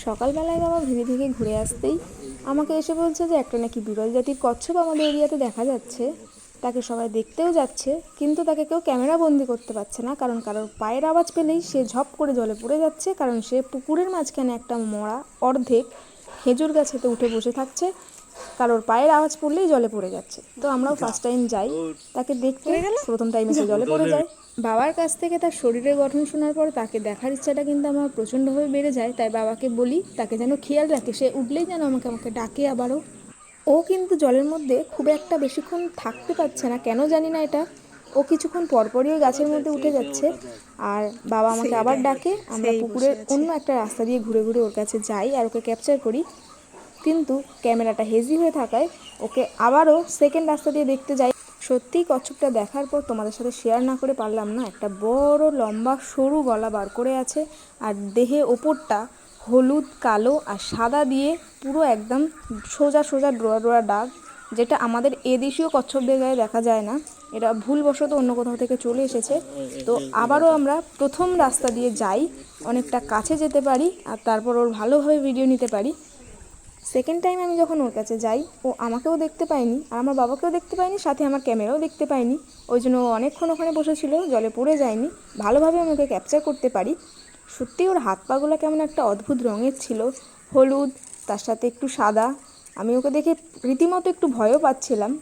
সকালবেলায় বাবা ভেরি থেকে ঘুরে আসতেই আমাকে এসে বলছে যে একটা নাকি বিরল জাতির কচ্ছপ আমাদের এরিয়াতে দেখা যাচ্ছে, তাকে সবাই দেখতেও যাচ্ছে, কিন্তু তাকে কেউ ক্যামেরা বন্দি করতে পারছে না, কারণ কারোর পায়ের আওয়াজ পেলেই সে ঝপ করে জলে পড়ে যাচ্ছে, কারণ সে পুকুরের মাঝখানে একটা মরা অর্ধেক খেজুর গাছেতে উঠে বসে থাকছে, কারোর পায়ের আওয়াজ পড়লেই জলে পড়ে যাচ্ছে। তো আমরাও ফার্স্ট টাইম যাই তাকে দেখতে, প্রথম টাইমে সে জলে পড়ে যায়। বাবার কাছ থেকে তার শরীরের গঠন শোনার পর তাকে দেখার ইচ্ছাটা কিন্তু আমার প্রচণ্ডভাবে বেড়ে যায়, তাই বাবাকে বলি তাকে যেন খেয়াল রাখে, সে উঠলেই যেন আমাকে আমাকে ডাকে আবারও। ও কিন্তু জলের মধ্যে খুব একটা বেশিক্ষণ থাকতে পারছে না, কেন জানি না এটা। ও কিছুক্ষণ পরপরই ওই গাছের মধ্যে উঠে যাচ্ছে, আর বাবা আমাকে আবার ডাকে, আমরা পুকুরের অন্য একটা রাস্তা দিয়ে ঘুরে ঘুরে ওর কাছে যাই আর ওকে ক্যাপচার করি, কিন্তু ক্যামেরাটা হেজি হয়ে থাকায় ওকে আবারও সেকেন্ড রাস্তা দিয়ে দেখতে যাই। সত্যিই কচ্ছপটা দেখার পর তোমাদের সাথে শেয়ার না করে পারলাম না। একটা বড় লম্বা সরু গলা বার করে আছে, আর দেহে ওপরটা হলুদ কালো আর সাদা দিয়ে পুরো একদম সোজা সোজা ডোরা ডোরা দাগ, যেটা আমাদের এদেশীয় কচ্ছপদের গায়ে দেখা যায় না। এটা ভুলবশত অন্য কোথাও থেকে চলে এসেছে। তো আবারও আমরা প্রথম রাস্তা দিয়ে যাই, অনেকটা কাছে যেতে পারি আর তারপর ওর ভালোভাবে ভিডিও নিতে পারি। সেকেন্ড টাইম আমি যখন ওর কাছে যাই, ও আমাকেও দেখতে পায়নি আর আমার বাবাকেও দেখতে পায়নি, সাথে আমার ক্যামেরাও দেখতে পায়নি। ওই জন্য ও অনেকক্ষণ ওখানে বসেছিল, জলে পড়ে যায়নি, ভালোভাবে আমি ওকে ক্যাপচার করতে পারি। সত্যি ওর হাত পাগুলো কেমন একটা অদ্ভুত রঙের ছিল, হলুদ তার সাথে একটু সাদা। আমি ওকে দেখে রীতিমতো একটু ভয়ও পাচ্ছিলাম,